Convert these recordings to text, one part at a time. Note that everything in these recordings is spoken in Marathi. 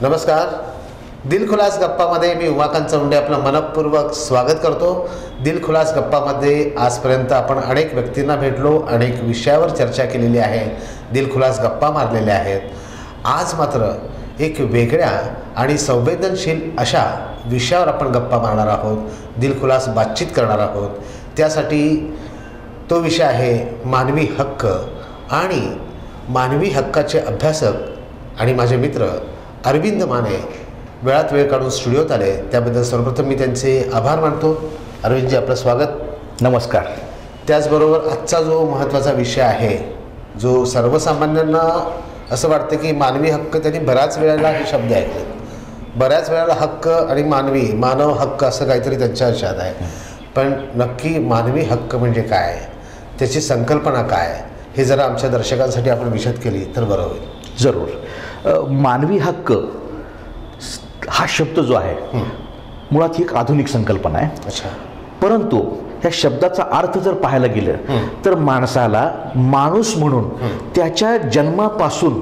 नमस्कार. दिलखुलास गप्पामध्ये मी उमाकांत चौंडे आपलं मनपूर्वक स्वागत करतो. दिलखुलास गप्पामध्ये आजपर्यंत आपण अनेक व्यक्तींना भेटलो, अनेक विषयावर चर्चा केलेली आहे, दिलखुलास गप्पा मारलेल्या आहेत. आज मात्र एक वेगळ्या आणि संवेदनशील अशा विषयावर आपण गप्पा मारणार आहोत, दिलखुलास बातचीत करणार आहोत. त्यासाठी तो विषय आहे मानवी हक्क. आणि मानवी हक्काचे अभ्यासक आणि माझे मित्र अरविंद माने वेळात वेळ काढून स्टुडिओत आले, त्याबद्दल सर्वप्रथम मी त्यांचे आभार मानतो. अरविंदजी, आपलं स्वागत. नमस्कार. त्याचबरोबर आजचा जो महत्त्वाचा विषय आहे, जो सर्वसामान्यांना असं वाटतं की मानवी हक्क, त्यांनी बऱ्याच वेळेला हे शब्द ऐकले, बऱ्याच वेळेला हक्क आणि मानव हक्क असं काहीतरी त्यांच्या लक्षात आहे. पण नक्की मानवी हक्क म्हणजे काय, त्याची संकल्पना काय, हे जरा आमच्या दर्शकांसाठी आपण विशद केली तर बरं होईल. जरूर. मानवी हक्क हा शब्द जो आहे मुळात ही एक आधुनिक संकल्पना आहे. अच्छा. परंतु ह्या शब्दाचा अर्थ जर पाहायला गेलं तर माणसाला माणूस म्हणून त्याच्या जन्मापासून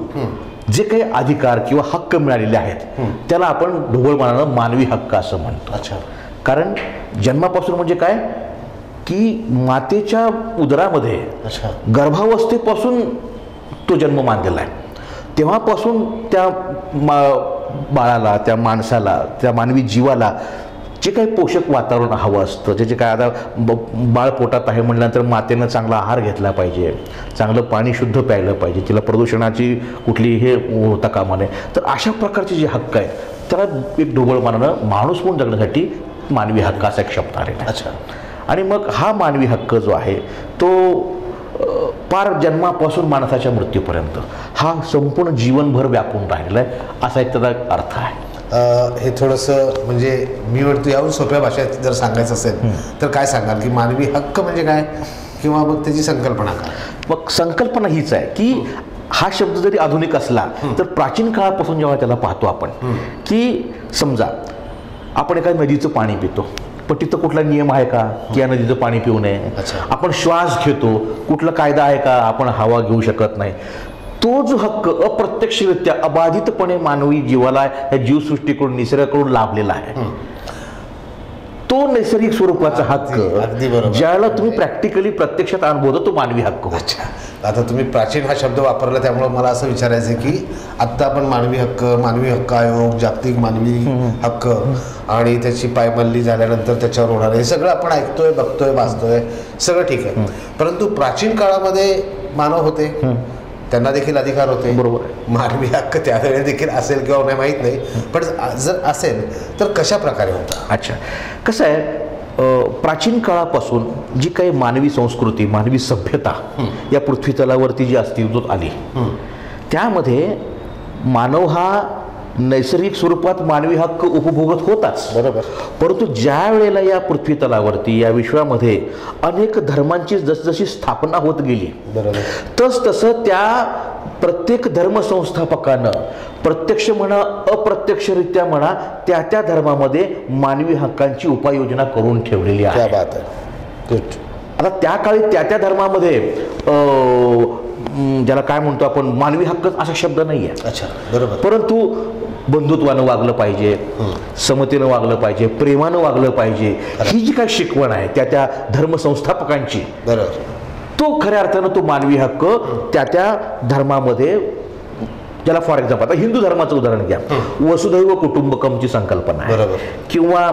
जे काही अधिकार किंवा हक्क मिळालेले आहेत त्याला आपण ढोबळमानानं मानवी हक्क असं म्हणतो. अच्छा. कारण जन्मापासून म्हणजे काय की मातेच्या उदरामध्ये गर्भावस्थेपासून तो जन्म मानलेला आहे. तेव्हापासून त्या बाळाला, त्या माणसाला, त्या मानवी जीवाला जे काही पोषक वातावरण हवं असतं, जे काय आता बाळ पोटात आहे म्हटल्यानंतर मातेनं चांगला आहार घेतला पाहिजे, चांगलं पाणी शुद्ध प्यायलं पाहिजे, तिला प्रदूषणाची कुठली हे होता कामा नये. तर अशा प्रकारचे जे हक्क आहेत त्याला एक ढोबळमानानं माणूस म्हणून जगण्यासाठी मानवी हक्क असा एक शब्द आलेला आहे. अच्छा. आणि मग हा मानवी हक्क जो आहे तो पार जन्मापासून माणसाच्या मृत्यूपर्यंत हा संपूर्ण जीवनभर व्यापून राहिलेला आहे, असा एक त्याचा अर्थ आहे. हे थोडंसं म्हणजे मी म्हणतो याहून सोप्या भाषेत जर सांगायचं असेल तर काय सांगाल की मानवी हक्क म्हणजे काय, किंवा मग त्याची संकल्पना काय? मग संकल्पना हीच आहे की हा शब्द जरी आधुनिक असला तर प्राचीन काळापासून जेव्हा त्याला पाहतो आपण की समजा आपण एका नदीचं पाणी पितो, पण तिथं कुठला नियम आहे का की या नदीचं पाणी पिऊ नये? आपण श्वास घेतो, कुठला कायदा आहे का आपण हवा घेऊ शकत नाही? तो जो हक्क अप्रत्यक्षरित्या अबाधितपणे मानवी जीवाला या जीवसृष्टीकडून, निसर्गाकडून लाभलेला आहे, तो नैसर्गिक स्वरूपाचा हक्क ज्याला तुम्ही प्रॅक्टिकली प्रत्यक्षात अनुभवतो तो मानवी हक्क. अच्छा. आता तुम्ही प्राचीन हा शब्द वापरला, त्यामुळे मला असं विचारायचं आहे की आत्ता आपण मानवी हक्क आयोग, जागतिक मानवी हक्क आणि त्याची पायमल्ली झाल्यानंतर त्याच्यावर होणार हे सगळं आपण ऐकतोय, बघतोय, वाचतोय, सगळं ठीक आहे. परंतु प्राचीन काळामध्ये मानव होते, त्यांना देखील अधिकार होते. बरोबर. मानवी हक्क त्यावेळेस देखील असेल किंवा नाही माहीत नाही, पण जर असेल तर कशा प्रकारे होता? अच्छा. कसं आहे, प्राचीन काळापासून जी काही मानवी संस्कृती, मानवी सभ्यता या पृथ्वी तलावरती जी अस्तित्वात आली त्यामध्ये मानव हा नैसर्गिक स्वरूपात मानवी हक्क उपभोगत होताच. बरोबर. परंतु ज्या वेळेला या पृथ्वी तलावरती, या विश्वामध्ये अनेक धर्मांची जसजशी स्थापना होत गेली, बरोबर, तसं त्या प्रत्येक धर्मसंस्थापकानं प्रत्यक्ष म्हणा अप्रत्यक्षरित्या म्हणा त्या त्या धर्मामध्ये मानवी हक्कांची उपाययोजना करून ठेवलेली आहे. आता त्या काळी त्या त्या धर्मामध्ये ज्याला काय म्हणतो आपण मानवी हक्क असा शब्द नाही आहे. अच्छा. बरोबर. परंतु बंधुत्वानं वागलं पाहिजे, समतेनं वागलं पाहिजे, प्रेमानं वागलं पाहिजे, ही जी काही शिकवण आहे त्या त्या धर्मसंस्थापकांची, बरोबर, तो खऱ्या अर्थानं तो मानवी हक्क त्या त्या धर्मामध्ये, ज्याला फॉर एक्झाम्पल आता हिंदू धर्माचं उदाहरण घ्या, वसुधैव कुटुंबकमची संकल्पना आहे, बरोबर, किंवा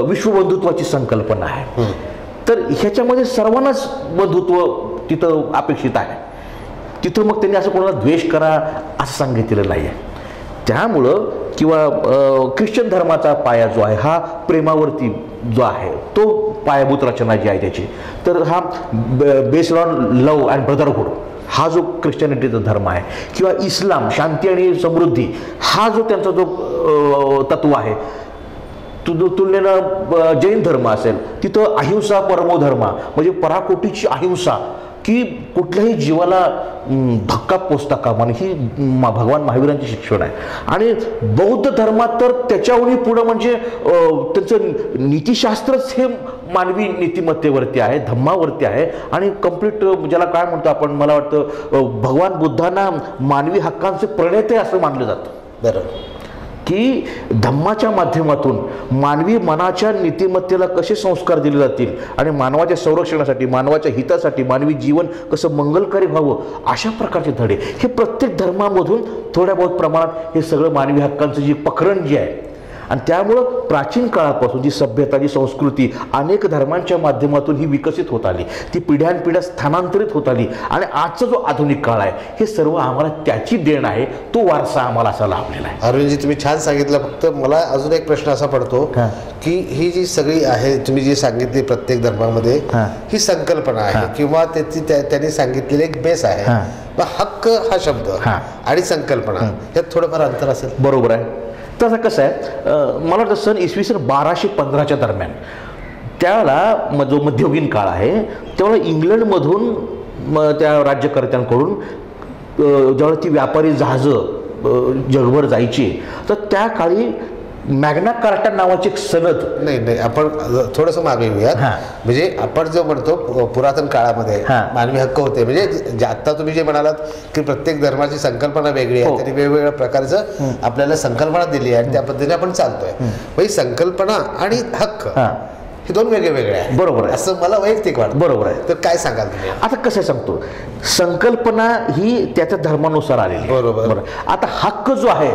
विश्वबंधुत्वाची संकल्पना आहे. तर ह्याच्यामध्ये सर्वांनाच बंधुत्व तिथं अपेक्षित आहे. तिथं मग त्यांनी असं कोणाला द्वेष करा असं सांगितलेलं नाही आहे. त्यामुळं किंवा ख्रिश्चन धर्माचा पाया जो आहे हा प्रेमावरती जो आहे, तो पायाभूत रचना जी आहे त्याची, तर हा based on love and brotherhood हा जो ख्रिश्चनिटीचा धर्म आहे, किंवा इस्लाम शांती आणि समृद्धी हा जो त्यांचा जो तत्व आहे, तुलनेनं जैन धर्म असेल तिथं अहिंसा परमो धर्मा म्हणजे पराकोटीची अहिंसा, की कुठल्याही जीवाला धक्का पोचता कामा नये, ही भगवान महावीरांची शिक्षण आहे. आणि बौद्ध धर्मात तर त्याच्याहूनही पुढं म्हणजे त्यांचं नीतिशास्त्रच हे मानवी नीतिमत्तेवरती आहे, धम्मावरती आहे. आणि कम्प्लीट ज्याला काय म्हणतो आपण, मला वाटतं भगवान बुद्धांना मानवी हक्कांचे प्रणेते असं मानलं जातं. बरोबर. की धम्माच्या माध्यमातून मानवी मनाच्या नीतिमत्तेला कसे संस्कार दिले जातील आणि मानवाच्या संरक्षणासाठी, मानवाच्या हितासाठी, मानवी जीवन कसं मंगलकारी व्हावं, अशा प्रकारचे धडे हे प्रत्येक धर्मामधून थोड्या बहुत प्रमाणात हे सगळं मानवी हक्कांचं जी पखरण जी आहे, आणि त्यामुळं प्राचीन काळापासून जी सभ्यता, जी संस्कृती अनेक धर्मांच्या माध्यमातून ही विकसित होत आली, ती पिढ्यानपिढ्या स्थानांतरित होत आली, आणि आजचा जो आधुनिक काळ आहे हे सर्व आम्हाला त्याची देण आहे, तो वारसा आम्हाला असा लाभलेला आहे. अरविंदजी, तुम्ही छान सांगितलं. फक्त मला अजून एक प्रश्न असा पडतो की ही जी सगळी आहे, तुम्ही जी सांगितली प्रत्येक धर्मामध्ये ही संकल्पना आहे किंवा त्यांनी सांगितलेले एक बेस आहे. हक्क हा शब्द आणि संकल्पना यात थोडंफार अंतर असेल? बरोबर आहे. तसं कसं आहे, मला वाटतं सन इसवी सन 1215च्या दरम्यान, त्यावेळेला जो मध्ययुगीन काळ आहे, त्यावेळेला इंग्लंडमधून त्या राज्यकर्त्यांकडून ज्यावेळेला ती व्यापारी जहाजं जगभर जायची, तर त्या काळी मॅग्ना कार्टा नावाची एक सनद. नाही, आपण थोडंसं मागे येऊयात. म्हणजे आपण जो म्हणतो पुरातन काळामध्ये मानवी हक्क होते, म्हणजे आता तुम्ही जे म्हणालात की प्रत्येक धर्माची संकल्पना वेगळी आहे, त्यांनी वेगवेगळ्या प्रकारचं आपल्याला संकल्पना दिली आहे आणि त्या पद्धतीने आपण चालतोय. म्हणजे संकल्पना आणि हक्क हे दोन वेगळे आहे. बरोबर आहे, असं मला वैयक्तिक वाटतं. बरोबर आहे. तर काय सांगाल तुम्ही? आता कसं सांगतो, संकल्पना ही त्याच्या धर्मानुसार आलेली. बरोबर. आता हक्क जो आहे,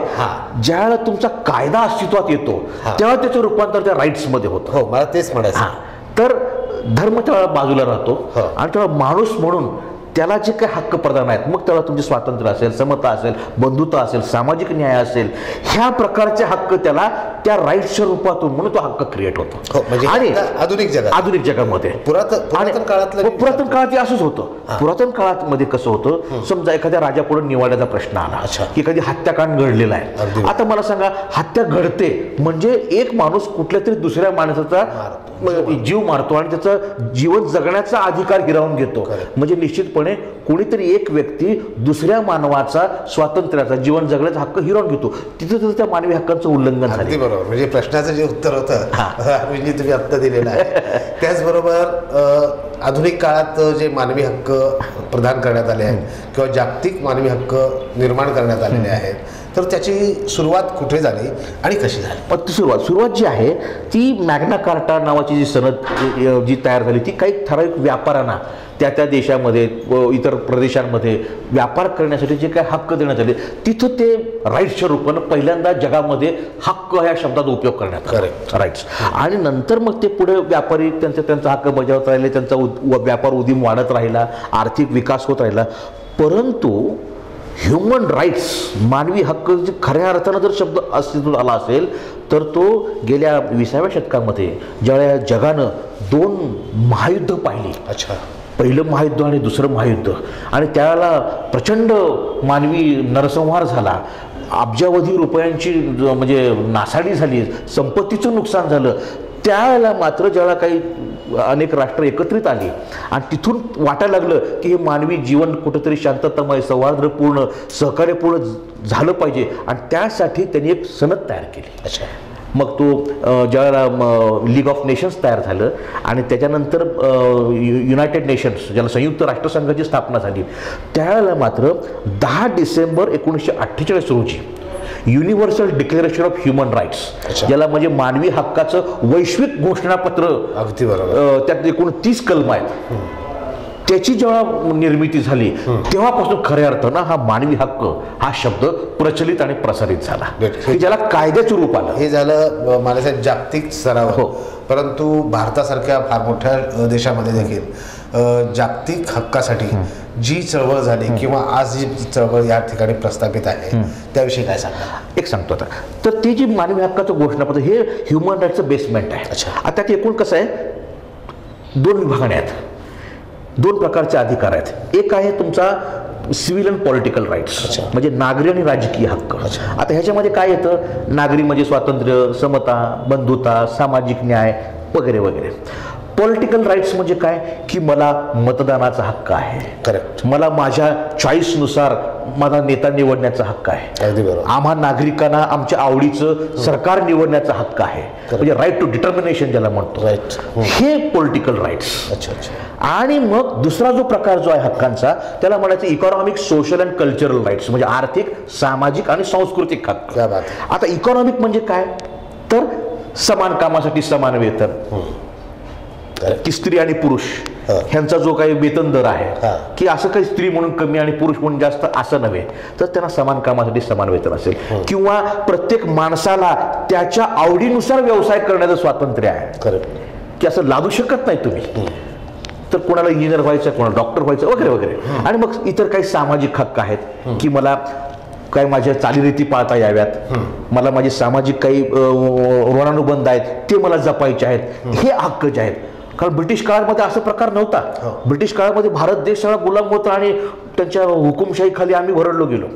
ज्यावेळेला तुमचा कायदा अस्तित्वात येतो तेव्हा त्याचं रूपांतर त्या राईट्स मध्ये होतं. हो, मला तेच म्हणायचं. तर धर्म त्यावेळेला बाजूला राहतो आणि तेव्हा माणूस म्हणून त्याला जे काही हक्क प्रदान आहेत, मग त्याला तुमचे स्वातंत्र्य असेल, समता असेल, बंधुता असेल, सामाजिक न्याय असेल, ह्या प्रकारचे हक्क त्याला त्या राईट्सच्या रूपातून म्हणून तो हक्क क्रिएट होतो. आणि आधुनिक जगामध्ये पुरातन काळात असंच होतं. पुरातन काळामध्ये कसं होतं, समजा एखाद्या राजापुढे निवाड्याचा प्रश्न आला की एखादी हत्याकांड घडलेला आहे. आता मला सांगा, हत्या घडते म्हणजे एक माणूस कुठल्या तरी दुसऱ्या माणसाचा जीव मारतो आणि त्याचा जीवन जगण्याचा अधिकार हिरावून घेतो. म्हणजे निश्चितपणे कोणीतरी एक व्यक्ती दुसऱ्या मानवाचा स्वातंत्र्याचा, जीवन जगण्याचा हक्क हिरावून घेतो. तिथं त्या मानवी हक्कांचं उल्लंघन झालं. बरोबर. म्हणजे प्रश्नाचं जे उत्तर होतं तुम्ही आत्ता दिलेलं आहे. त्याचबरोबर आधुनिक काळात जे मानवी हक्क प्रदान करण्यात आले आहेत किंवा जागतिक मानवी हक्क निर्माण करण्यात आलेले आहेत, तर त्याची सुरुवात कुठे झाली आणि कशी झाली? सुरुवात जी आहे ती मॅग्ना कार्टा नावाची जी सनद जी तयार झाली, ती काही ठराविक व्यापाऱ्यांना त्या देशामध्ये इतर प्रदेशांमध्ये व्यापार करण्यासाठी जे काही हक्क देण्यात आले, तिथं ते राईट्सच्या रूपानं पहिल्यांदा जगामध्ये हक्क ह्या शब्दाचा उपयोग करण्यात आला, राईट्स. आणि नंतर मग ते पुढे व्यापारी त्यांचा हक्क बजावत राहिले, त्यांचा व्यापार उदीम वाढत राहिला, आर्थिक विकास होत राहिला. परंतु ह्युमन राईट्स, मानवी हक्क खऱ्या अर्थानं जर शब्द अस्तित्वात आला असेल तर तो गेल्या 20व्या शतकामध्ये ज्यावेळेला जगानं 2 महायुद्ध पाहिली, पहिलं महायुद्ध आणि दुसरं महायुद्ध, आणि त्यावेळेला प्रचंड मानवी नरसंहार झाला, अब्जावधी रुपयांची म्हणजे नासाडी झाली, संपत्तीचं नुकसान झालं. त्यावेळेला मात्र ज्यावेळेला काही अनेक राष्ट्र एकत्रित आली आणि तिथून वाटायला लागलं की हे मानवी जीवन कुठेतरी शांततामय, सौहार्दपूर्ण, सहकार्यपूर्ण झालं पाहिजे, आणि त्यासाठी त्यांनी एक सनद तयार केली. मग तो ज्यावेळेला लीग ऑफ नेशन्स तयार झालं आणि त्याच्यानंतर युनायटेड नेशन्स, ज्याला संयुक्त राष्ट्रसंघाची स्थापना झाली, त्यावेळेला मात्र 10 डिसेंबर 1948 रोजी universal declaration of human rights, ज्याला म्हणजे मानवी हक्काचं वैश्विक घोषणापत्र, अगदी बरोबर, त्यात एकूण 30 कलम आहेत, त्याची जेव्हा निर्मिती झाली तेव्हापासून खऱ्या अर्थानं हा मानवी हक्क हा शब्द प्रचलित आणि प्रसारित झाला, की ज्याला कायद्याचं रूप आलं. हे झालं मला जागतिक स्तरावर. परंतु भारतासारख्या फार मोठ्या देशामध्ये देखील जागतिक हक्कासाठी जी चळवळ झाली किंवा आज जी चळवळ या ठिकाणी प्रस्थापित आहे त्याविषयी काय सांगा? एक सांगतो आता. तर ती जी मानवी हक्काचं घोषणापत्र हे ह्युमन राईट्सचं बेसमेंट आहे. आता ते एकूण कसं आहे, 2 विभागणे आहेत, 2 प्रकारचे अधिकार आहेत. एक आहे तुमचा सिव्हिल अँड पॉलिटिकल राईट्स, म्हणजे नागरी आणि राजकीय हक्क. आता ह्याच्यामध्ये काय येतं, नागरी म्हणजे स्वातंत्र्य, समता, बंधुता, सामाजिक न्याय वगैरे वगैरे. पॉलिटिकल राईट्स म्हणजे काय की मला मतदानाचा हक्क आहे. करेक्ट. मला माझ्या चॉईसनुसार माझा नेता निवडण्याचा हक्क आहे. अगदी बरोबर. आम्हा नागरिकांना आमच्या आवडीचं सरकार निवडण्याचा हक्क आहे. म्हणजे राईट टू डिटर्मिनेशन ज्याला म्हणतो. राईट. हे पॉलिटिकल राईट्स. अच्छा अच्छा. आणि मग दुसरा जो प्रकार जो आहे हक्कांचा त्याला म्हणायचं economic, social and cultural rights, म्हणजे आर्थिक, सामाजिक आणि सांस्कृतिक हक्क. क्या बात. आता इकॉनॉमिक म्हणजे काय तर समान कामासाठी समान वेतन, की स्त्री आणि पुरुष ह्यांचा जो काही वेतन दर आहे की असं काही स्त्री म्हणून कमी आणि पुरुष म्हणून जास्त असं नव्हे, तर त्यांना समान कामासाठी समान वेतन असेल. किंवा प्रत्येक माणसाला त्याच्या आवडीनुसार व्यवसाय करण्याचं स्वातंत्र्य आहे. की असं लादू शकत नाही तुम्ही, तर कोणाला इंजिनियर व्हायचं, कोणाला डॉक्टर व्हायचं वगैरे वगैरे. आणि मग इतर काही सामाजिक हक्क आहेत की मला काय माझ्या चालीरीती पाळता याव्यात, मला माझे सामाजिक काही ऋणानुबंध आहेत ते मला जपायचे आहेत. हे हक्क जे आहेत, कारण ब्रिटिश काळामध्ये असा प्रकार नव्हता. ब्रिटिश काळामध्ये भारत देश सगळा गुलाम होता आणि त्यांच्या हुकुमशाही खाली आम्ही भरडलो गेलो.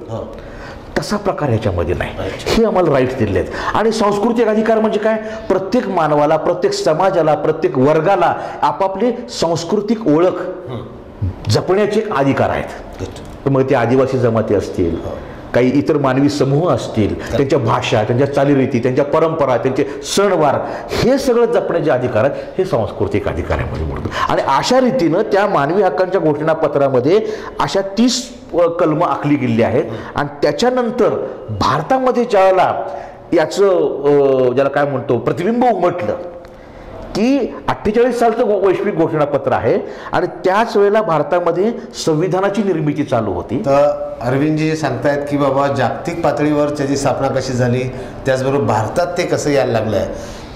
तसा प्रकार ह्याच्यामध्ये नाही. हे आम्हाला राईट्स दिले आहेत. आणि सांस्कृतिक अधिकार म्हणजे काय, प्रत्येक मानवाला, प्रत्येक समाजाला, प्रत्येक वर्गाला आपापली सांस्कृतिक ओळख जपण्याचे एक अधिकार आहेत. मग ते आदिवासी जमाती असतील, काही इतर मानवी समूह असतील, त्यांच्या भाषा, त्यांच्या चालीरीती, त्यांच्या परंपरा, त्यांचे सणवार, हे सगळं जपण्याचे अधिकार आहेत. हे सांस्कृतिक अधिकारामध्ये मोडतो. आणि अशा रीतीनं त्या मानवी हक्कांच्या घोषणापत्रामध्ये अशा 30 कलमं आखली गेली आहेत. आणि त्याच्यानंतर भारतामध्ये ज्याला याचं ज्याला काय म्हणतो प्रतिबिंब उमटलं की 48 सालचं वैश्विक घोषणापत्र आहे आणि त्याच वेळेला भारतामध्ये संविधानाची निर्मिती चालू होती. तर अरविंदजी जे सांगतायत की बाबा जागतिक पातळीवर त्याची स्थापना कशी झाली, त्याचबरोबर भारतात ते कसं यायला लागलं आहे,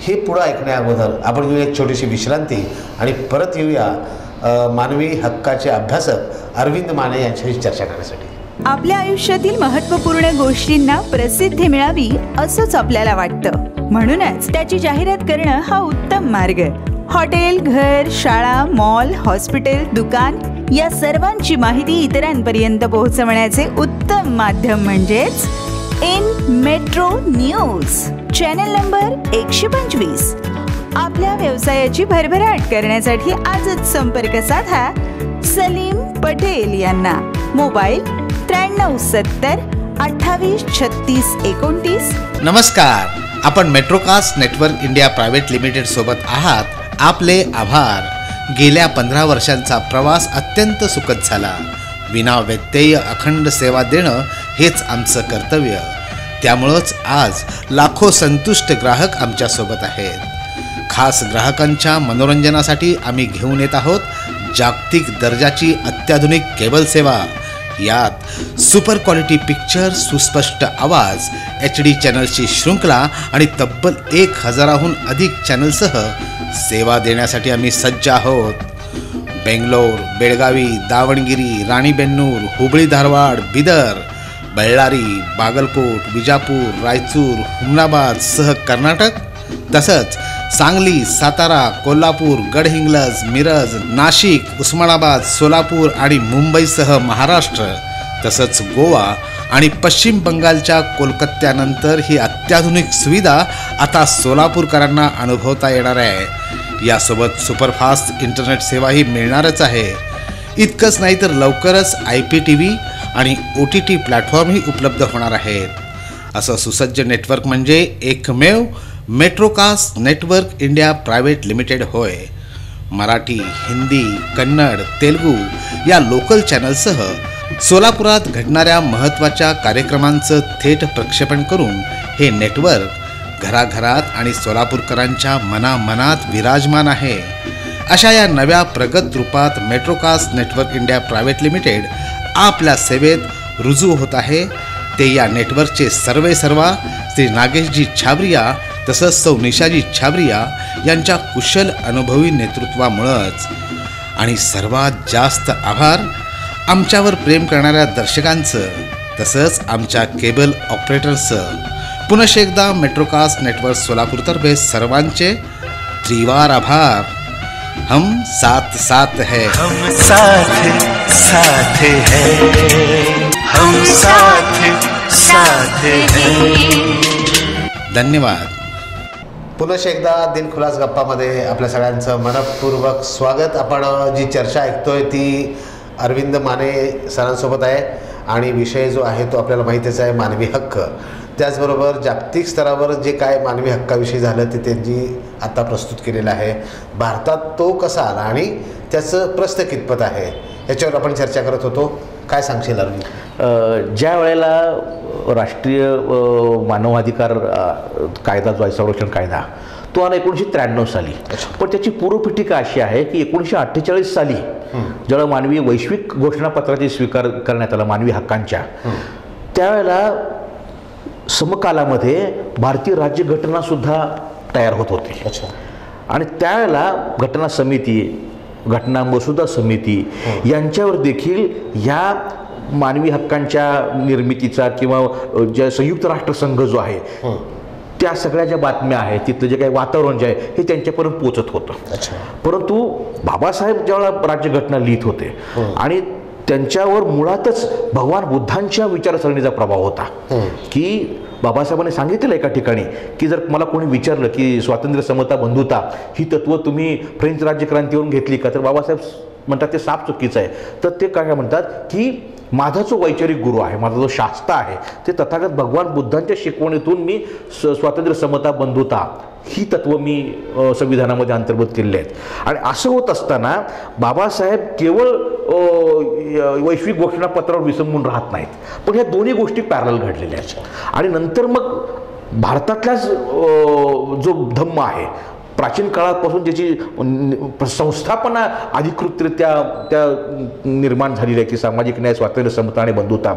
हे पुढं ऐकण्या अगोदर आपण घेऊया एक छोटीशी विश्रांती आणि परत येऊया मानवी हक्काचे अभ्यासक अरविंद माने यांच्याशी चर्चा करण्यासाठी. आपल्या आयुष्यातील महत्त्वपूर्ण गोष्टींना प्रसिद्धी मिळावी असंच आपल्याला वाटतं. म्हणूनच त्याची जाहिरात करणं हा उत्तम मार्ग. हॉटेल, घर, शाळा, मॉल, हॉस्पिटल, दुकान या सर्वांची माहिती इतरांपर्यंत पोहोचवण्याचे उत्तम माध्यम म्हणजेच in metro news. Channel number 125. आपल्या व्यवसायाची भरभराट करण्यासाठी आजच संपर्क साधा सलीम पटेल यांना. मोबाईल 9370 28 36 29. नमस्कार. आपण Metrocast network India private limited सोबत आहात. आपले आभार. गेल्या 15 वर्षांचा प्रवास अत्यंत सुखद झाला. विना व्यत्यय अखंड सेवा देणं हेच आमचं कर्तव्य. त्यामुळंच आज लाखो संतुष्ट ग्राहक आमच्यासोबत आहेत. खास ग्राहकांच्या मनोरंजनासाठी आम्ही घेऊन येत आहोत जागतिक दर्जाची अत्याधुनिक केबल सेवा. यात सुपर क्वालिटी पिक्चर, सुस्पष्ट आवाज, HD चॅनल्सची शृंखला आणि तब्बल 1000हून अधिक चॅनलसह सेवा देण्यासाठी आम्ही सज्ज आहोत. बेंगलोर, बेळगावी, दावणगिरी, राणीबेन्नूर, हुबळी, धारवाड, बिदर, बಳ್ಳारी, बागलकोट, विजापूर, रायचूर, हुमनाबाद सह कर्नाटक, तसंच सांगली, सातारा, कोल्हापूर, गडहिंग्लज, मिरज, नाशिक, उस्मानाबाद, सोलापूर आणि मुंबईसह महाराष्ट्र, तसंच गोवा आणि पश्चिम बंगालच्या कोलकात्यानंतर ही अत्याधुनिक सुविधा आता सोलापूरकरांना अनुभवता येणार आहे. यासोबत सुपरफास्ट इंटरनेट सेवाही मिळणारच आहे. इतकंच नाही तर लवकरच IPTV आणि OTT प्लॅटफॉर्मही उपलब्ध होणार आहेत. असं सुसज्ज नेटवर्क म्हणजे एकमेव Metrocast network India private limited होय. मराठी, हिंदी, कन्नड, तेलुगू या लोकल चॅनलसह सोलापुरात घडणाऱ्या महत्त्वाच्या कार्यक्रमांचं थेट प्रक्षेपण करून हे नेटवर्क घराघरात आणि सोलापूरकरांच्या मनामनात विराजमान आहे. अशा या नव्या प्रगत रूपात Metrocast network India private limited आपल्या सेवेत रुजू होत आहे. ते या नेटवर्कचे सर्वेसर्वा श्री नागेशजी छाबरिया तसंच सौ निशाजी छाबरिया यांच्या कुशल अनुभवी नेतृत्वामुळंच. आणि सर्वात जास्त आभार आमच्यावर प्रेम करणाऱ्या दर्शकांचं तसंच आमच्या केबल ऑपरेटर्सचं. पुनश एकदा मेट्रोकास्ट नेटवर्क सोलापूरतर्फे सर्वांचे त्रिवार आभार. हम साथ साथ है, हम साथ साथ है, हम साथ साथ है. धन्यवाद. पुनश एकदा दिलखुलास गप्पामध्ये आपल्या सगळ्यांचं मनपूर्वक स्वागत. आपण जी चर्चा ऐकतोय ती अरविंद माने सरांसोबत आहे आणि विषय जो आहे तो आपल्याला माहितीच आहे, मानवी हक्क. त्याचबरोबर जागतिक स्तरावर जे काय मानवी हक्काविषयी झालं ते त्यांनी आता प्रस्तुत केलेलं आहे. भारतात तो कसा आला आणि त्याचं प्रस्थ कितपत आहे याच्यावर आपण चर्चा करत होतो. काय सांगशील अरविंद? ज्या वेळेला राष्ट्रीय मानवाधिकार कायदा जो आहे, संरक्षण कायदा, तो आला 1993 साली. पण त्याची पूर्वपीठिका अशी आहे की 1948 साली जेव्हा मानवी वैश्विक घोषणापत्राची स्वीकार करण्यात आला मानवी हक्कांच्या, त्यावेळेला समकालामध्ये भारतीय राज्यघटनासुद्धा तयार होत होती. आणि त्यावेळेला घटना समिती, घटना मसुदा समिती यांच्यावर देखील ह्या मानवी हक्कांच्या निर्मितीचा किंवा ज्या संयुक्त राष्ट्रसंघ जो आहे त्या सगळ्या ज्या बातम्या आहेत, तिथलं जे काही वातावरण जे आहे हे त्यांच्यापर्यंत पोचत होतं. परंतु बाबासाहेब ज्यावेळेला राज्यघटना लिहित होते आणि त्यांच्यावर मुळातच भगवान बुद्धांच्या विचारसरणीचा प्रभाव होता. की बाबासाहेबांनी सांगितलेलं एका ठिकाणी की जर मला कोणी विचारलं की स्वातंत्र्य, समता, बंधुता ही तत्त्व तुम्ही फ्रेंच राज्यक्रांतीवरून घेतली का, तर बाबासाहेब म्हणतात ते साफ चुकीचं आहे. तर ते काय म्हणतात की माझा जो वैचारिक गुरु आहे, माझा जो शास्त्र आहे, ते तथागत भगवान बुद्धांच्या शिकवणीतून मी स्वातंत्र्य, समता, बंधुता ही तत्व मी संविधानामध्ये अंतर्भूत केलेली आहेत. आणि असं होत असताना बाबासाहेब केवळ वैश्विक घोषणापत्रावर विसंबून राहत नाहीत, पण ह्या दोन्ही गोष्टी पॅरलल घडलेल्या आहेत. आणि नंतर मग भारतातलाच जो धम्म आहे, प्राचीन काळापासून ज्याची संस्थापना अधिकृतरित्या त्या निर्माण झालेली आहे की सामाजिक न्याय, स्वातंत्र्य, समता आणि बंधुता,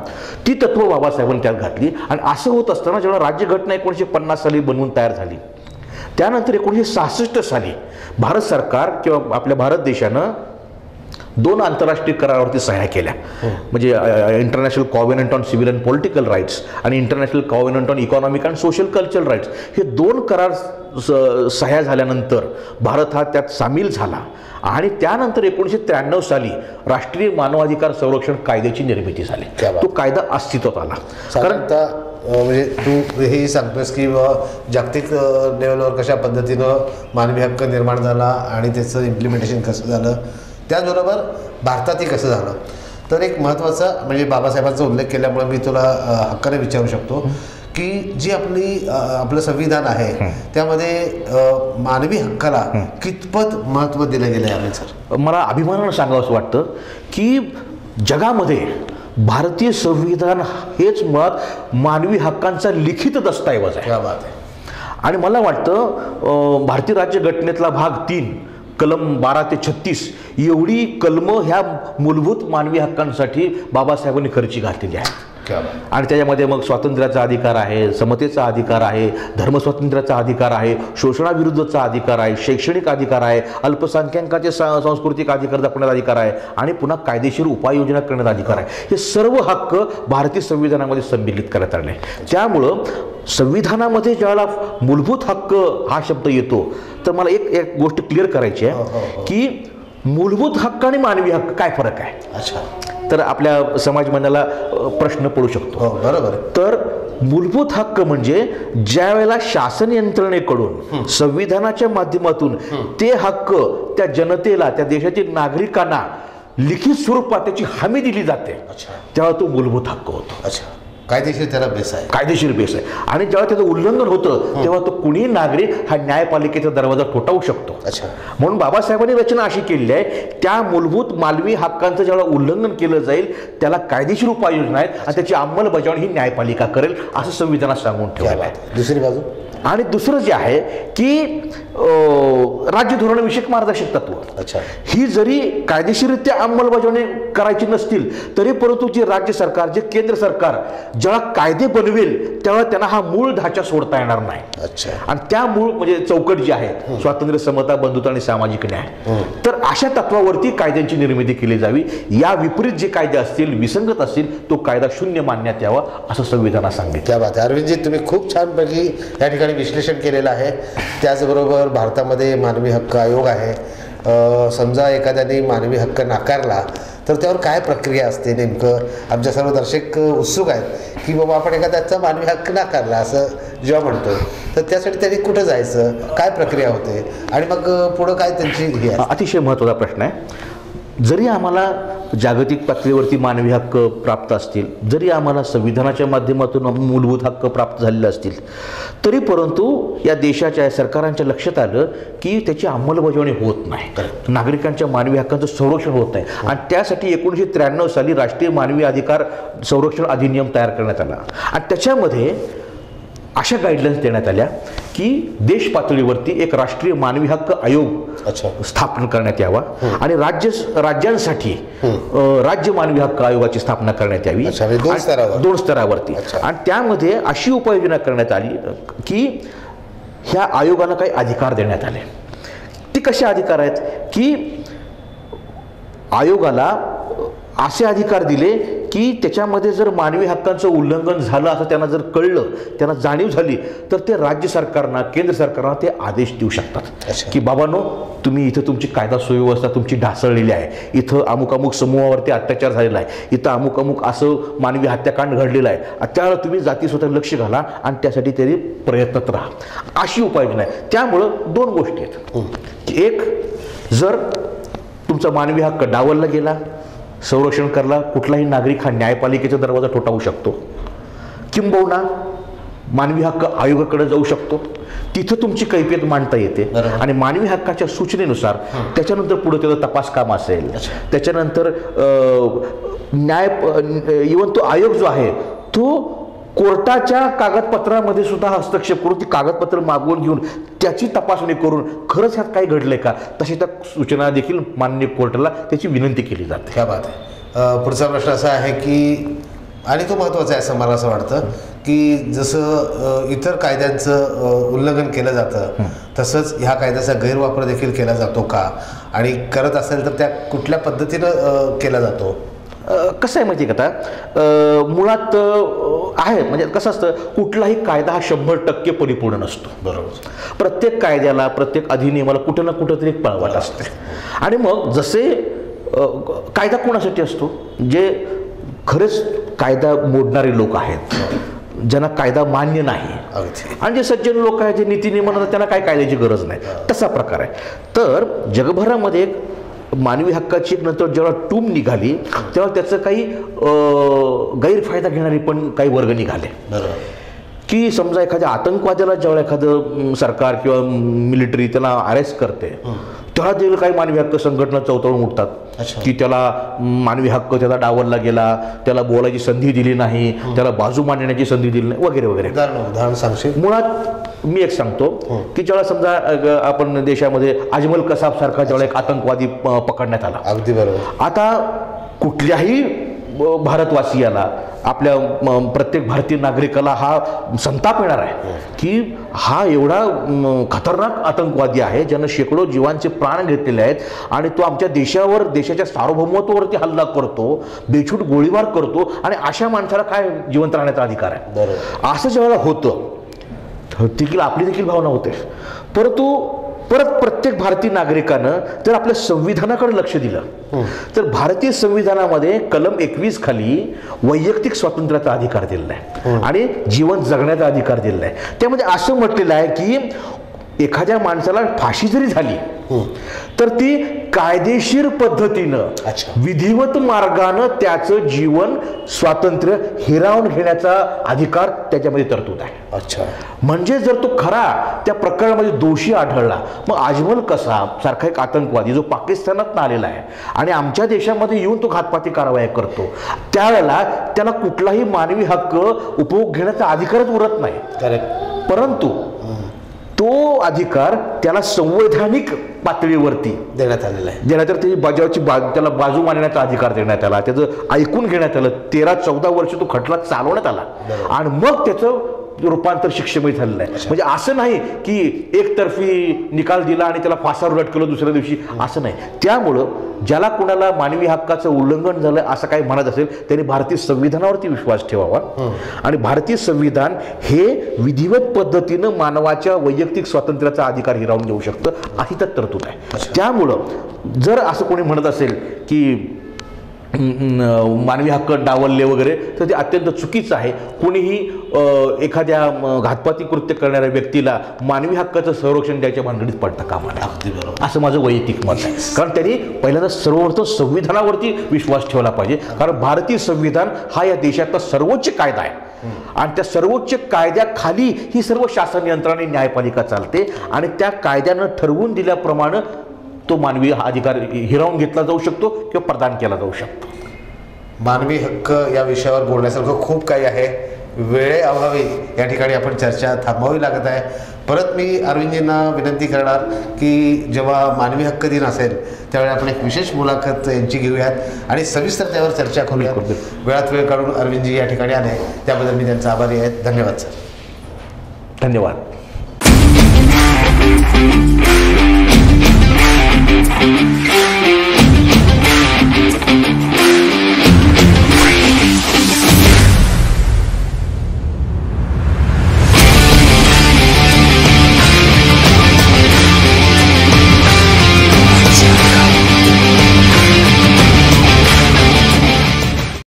ती तत्व बाबासाहेबांनी त्यात घातली. आणि असं होत असताना जेव्हा राज्यघटना 1950 साली बनवून तयार झाली, त्यानंतर 1966 साली भारत सरकार किंवा आपल्या भारत देशानं 2 आंतरराष्ट्रीय करारावरती सह्या केल्या. म्हणजे international covenant on civil and political rights आणि international covenant on economic and social cultural rights, हे 2 करार सह्या झाल्यानंतर भारत हा त्यात सामील झाला. आणि त्यानंतर 1993 साली राष्ट्रीय मानवाधिकार संरक्षण कायद्याची निर्मिती झाली. तो कायदा अस्तित्वात आला. कारण म्हणजे तू हेही सांगतोस की जागतिक लेवलवर कशा पद्धतीनं मानवी हक्क निर्माण झाला आणि त्याचं इम्प्लिमेंटेशन कसं झालं, त्याचबरोबर भारतातही कसं झालं. तर एक महत्त्वाचा म्हणजे बाबासाहेबांचा उल्लेख केल्यामुळे मी तुला हक्काने विचारू शकतो की जी आपलं संविधान आहे त्यामध्ये मानवी हक्काला कितपत महत्त्व दिलं गेलं आहे? सर, मला अभिमानानं सांगावं असं वाटतं की जगामध्ये भारतीय संविधान हेच मुळात मानवी हक्कांचा लिखित दस्तऐवज आहे. आणि मला वाटतं भारतीय राज्यघटनेतला भाग 3 कलम 12 ते 36 एवढी कलमं ह्या मूलभूत मानवी हक्कांसाठी बाबासाहेबांनी खर्ची घातलेली आहेत. आणि त्याच्यामध्ये मग स्वातंत्र्याचा अधिकार आहे, समतेचा अधिकार आहे, धर्मस्वातंत्र्याचा अधिकार आहे, शोषणाविरुद्धचा अधिकार आहे, शैक्षणिक अधिकार आहे, अल्पसंख्याकांचे सांस्कृतिक अधिकार जपण्याचा अधिकार आहे आणि पुन्हा कायदेशीर उपाययोजना करण्याचा अधिकार आहे. हे सर्व हक्क भारतीय संविधानामध्ये संमिलित करण्यात आले. त्यामुळं संविधानामध्ये ज्यावेळेला मूलभूत हक्क हा शब्द येतो तर मला एक गोष्ट क्लिअर करायची आहे की मूलभूत हक्क आणि मानवी हक्क काय फरक आहे. तर आपल्या समाज मनाला प्रश्न पडू शकतो. बरोबर. तर मूलभूत हक्क म्हणजे ज्या वेळेला शासन यंत्रणेकडून संविधानाच्या माध्यमातून ते हक्क त्या जनतेला, त्या देशातील नागरिकांना लिखित स्वरूपात त्याची हमी दिली जाते, तेव्हा तो मूलभूत हक्क होतो. कायदेशीर त्याला बेस आहे, कायदेशीर बेस आहे. आणि जेव्हा त्याचं उल्लंघन होतं तेव्हा तो कुणीही नागरिक हा न्यायपालिकेचा दरवाजा ठोठावू शकतो. म्हणून बाबासाहेबांनी रचना अशी केलेली आहे, त्या मूलभूत मानवी हक्कांचं जेव्हा उल्लंघन केलं जाईल त्याला कायदेशीर उपाययोजना आहेत आणि त्याची अंमलबजावणी ही न्यायपालिका करेल असं संविधानात सांगून ठेवलं आहे. दुसरी बाजू आणि दुसरं जे आहे की राज्य धोरणविषयक मार्गदर्शक तत्व ही जरी कायदेशीररित्या अंमलबजावणी करायची नसतील तरी परंतु जे राज्य सरकार, जे केंद्र सरकार जेव्हा कायदे बनवेल तेव्हा त्यांना हा मूळ ढाचा सोडता येणार नाही. आणि त्या मूळ म्हणजे चौकट जी आहे स्वातंत्र्य, समता, बंधुता आणि सामाजिक न्याय, तर अशा तत्वावरती कायद्यांची निर्मिती केली जावी. या विपरीत जे कायदे असतील, विसंगत असतील, तो कायदा शून्य मानण्यात यावा असं संविधानात सांगितलं. त्या बात अरविंदजी तुम्ही खूप छानपैकी या ठिकाणी विश्लेषण केलेलं आहे. त्याचबरोबर भारतामध्ये मानवी हक्क आयोग आहे. समजा एखाद्याने मानवी हक्क नाकारला तर त्यावर काय प्रक्रिया असते नेमकं? आमच्या सर्व दर्शक उत्सुक आहेत की बाबा आपण एखाद्याचा मानवी हक्क नाकारला, असं जेव्हा म्हणतो तर त्यासाठी त्यांनी कुठं जायचं, काय प्रक्रिया होते आणि मग पुढं काय त्यांची हे आहे? अतिशय महत्त्वाचा प्रश्न आहे. जरी आम्हाला जागतिक पातळीवरती मानवी हक्क प्राप्त असतील, जरी आम्हाला संविधानाच्या माध्यमातून मूलभूत हक्क प्राप्त झालेले असतील, तरी परंतु या देशाच्या सरकारांच्या लक्षात आलं की त्याची अंमलबजावणी होत नाही, नागरिकांच्या मानवी हक्कांचं संरक्षण होत नाही. आणि त्यासाठी 1993 साली राष्ट्रीय मानवी अधिकार संरक्षण अधिनियम तयार करण्यात आला आणि त्याच्यामध्ये अशा गाईडलाईन्स देण्यात आल्या की देश पातळीवरती एक राष्ट्रीय मानवी हक्क आयोग स्थापन करण्यात यावा आणि राज्यांसाठी राज्य मानवी हक्क आयोगाची स्थापना करण्यात यावी 2 स्तरावरती. आणि त्यामध्ये अशी उपाययोजना करण्यात आली की ह्या आयोगाला काही अधिकार देण्यात आले. ते कसे अधिकार आहेत की आयोगाला असे अधिकार दिले की त्याच्यामध्ये जर मानवी हक्कांचं उल्लंघन झालं असं त्यांना जर कळलं, त्यांना जाणीव झाली, तर ते राज्य सरकारना, केंद्र सरकारना ते आदेश देऊ शकतात की बाबांनो, तुम्ही इथं तुमची कायदा सुव्यवस्था तुमची ढासळलेली आहे, इथं अमुक अमुक समूहावरती अत्याचार झालेला आहे, इथं अमुक अमुक असं मानवी हत्याकांड घडलेलं आहे, त्यावेळेला तुम्ही जाती स्वतः लक्ष घाला आणि त्यासाठी तरी प्रयत्नात राहा. अशी उपाययोजना आहे. त्यामुळं 2 गोष्टी आहेत. एक, जर तुमचा मानवी हक्क डावलला गेला, संरक्षण करला, कुठलाही नागरिक हा न्यायपालिकेचा दरवाजा ठोठावू शकतो, किंबहुना मानवी हक्क आयोगाकडे जाऊ शकतो, तिथं तुमची कैफियत मांडता येते आणि मानवी हक्काच्या सूचनेनुसार त्याच्यानंतर पुढे त्याचा तपास काम असेल, त्याच्यानंतर इव्हन तो आयोग जो आहे तो कोर्टाच्या कागदपत्रामध्ये सुद्धा हस्तक्षेप करून ती कागदपत्र मागवून घेऊन त्याची तपासणी करून खरंच ह्यात काय घडलंय का, तशी त्या सूचना देखील माननीय कोर्टाला त्याची विनंती केली जाते. क्या बात आहे. पुढचा प्रश्न असा आहे की, आणि तो महत्त्वाचा आहे असं मला असं वाटतं की जसं इतर कायद्यांचं उल्लंघन केलं जातं तसंच ह्या कायद्याचा गैरवापर देखील केला जातो का, आणि करत असेल तर त्या कुठल्या पद्धतीनं केला जातो? कसं आहे माहिती आहे का, आता मुळात आहे म्हणजे कसं असतं, कुठलाही कायदा हा 100% परिपूर्ण नसतो. बरोबर. प्रत्येक कायद्याला, प्रत्येक अधिनियमाला कुठं ना कुठं तरी एक पळवाट असते. आणि मग जसे कायदा कोणासाठी असतो, जे खरेच कायदा मोडणारे लोक आहेत, ज्यांना कायदा मान्य नाही, आणि जे सज्जन लोक आहेत, जे नीती नियमन, त्यांना काय कायद्याची गरज नाही, तसा प्रकार आहे. तर जगभरामध्ये मानवी हक्काची नंतर जेव्हा टूम निघाली तेव्हा त्याचं काही गैरफायदा घेणारे पण काही वर्ग निघाले. की समजा एखाद्या आतंकवाद्याला जेव्हा एखादं सरकार किंवा मिलिटरी त्याला अरेस्ट करते, तेव्हा देखील काही मानवी हक्क संघटना चौतळून उठतात की त्याला मानवी हक्क त्याचा डावलला गेला, त्याला बोलायची संधी दिली नाही, त्याला बाजू मांडण्याची संधी दिली नाही, वगैरे वगैरे. उदाहरण सांगशील? मुळात मी एक सांगतो की जेव्हा समजा आपण देशामध्ये अजमल कसाब सारखा जेव्हा एक आतंकवादी पकडण्यात आला, अगदी बरोबर, आता कुठल्याही भारतवासियाला, आपल्या प्रत्येक भारतीय नागरिकाला हा संताप येणार आहे की हा एवढा खतरनाक आतंकवादी आहे ज्यानं शेकडो जीवांचे प्राण घेतलेले आहेत आणि तो आमच्या देशावर, देशाच्या सार्वभौमत्वावरती हल्ला करतो, बेछूट गोळीबार करतो, आणि अशा माणसाला काय जिवंत राहण्याचा अधिकार आहे? असं ज्यावेळेला होतं देखील आपली देखील भावना होते. परंतु परत प्रत्येक भारतीय नागरिकानं जर आपल्या संविधानाकडे लक्ष दिलं तर भारतीय संविधानामध्ये कलम 21 खाली वैयक्तिक स्वातंत्र्याचा अधिकार दिलेला आहे आणि जीवन जगण्याचा अधिकार दिलेला आहे. त्यामध्ये असं म्हटलेलं आहे की एखाद्या माणसाला फाशी जरी झाली तर ती कायदेशीर पद्धतीनं, विधिवत मार्गानं त्याचं जीवन स्वातंत्र्य हिरावून घेण्याचा अधिकार त्याच्यामध्ये तरतूद आहे. अच्छा. म्हणजे जर तो खरा त्या प्रकरणामध्ये दोषी आढळला, मग अजमल कसाब सारखा एक आतंकवादी जो पाकिस्तानात आलेला आहे आणि आमच्या देशामध्ये येऊन तो घातपाती कारवाया करतो, त्यावेळेला त्याला कुठलाही मानवी हक्क उपभोग घेण्याचा अधिकारच उरत नाही. परंतु तो अधिकार त्याला संवैधानिक पातळीवरती देण्यात आलेला आहे. त्याला बाजू मांडण्याचा अधिकार देण्यात आला, त्याचं ऐकून घेण्यात आलं. 13-14 वर्ष तो खटला चालवण्यात आला आणि मग त्याचं रूपांतर शिक्षेमय झालेलं आहे. म्हणजे असं नाही की एकतर्फी निकाल दिला आणि त्याला फासावर लटकलं दुसऱ्या दिवशी, असं नाही. त्यामुळं ज्याला कुणाला मानवी हक्काचं उल्लंघन झालं असं काही म्हणत असेल त्यांनी भारतीय संविधानावरती विश्वास ठेवावा. आणि भारतीय संविधान हे विधिवत पद्धतीनं मानवाच्या वैयक्तिक स्वातंत्र्याचा अधिकार हिरावून घेऊ शकतं, अशी त्यात तरतूद आहे. त्यामुळं जर असं कोणी म्हणत असेल की मानवी हक्क डावलले वगैरे, तर ते अत्यंत चुकीचं आहे. कोणीही एखाद्या घातपाती कृत्य करणाऱ्या व्यक्तीला मानवी हक्काचं संरक्षण द्यायच्या भानगडीत पडता कामा नये. अगदी बरोबर. असं माझं वैयक्तिक मत आहे. कारण त्यांनी पहिल्यांदा सर्वप्रथम संविधानावरती विश्वास ठेवला पाहिजे. कारण भारतीय संविधान हा या देशातला सर्वोच्च कायदा आहे आणि त्या सर्वोच्च कायद्याखाली ही सर्व शासन यंत्रणा न्यायपालिका चालते आणि त्या कायद्यानं ठरवून दिल्याप्रमाणे तो मानवी हा अधिकार हिरावून घेतला जाऊ शकतो किंवा प्रदान केला जाऊ शकतो. मानवी हक्क या विषयावर बोलण्यासारखं खूप काही आहे. वेळेअभावी या ठिकाणी आपण चर्चा थांबवावी लागत आहे. परत मी अरविंदजींना विनंती करणार की जेव्हा मानवी हक्क दिन असेल त्यावेळी आपण एक विशेष मुलाखत यांची घेऊयात आणि सविस्तर त्यावर चर्चा करूयात. वेळात वेळ काढून अरविंदजी या ठिकाणी आले त्याबद्दल मी त्यांचा आभारी आहे. धन्यवाद सर. धन्यवाद.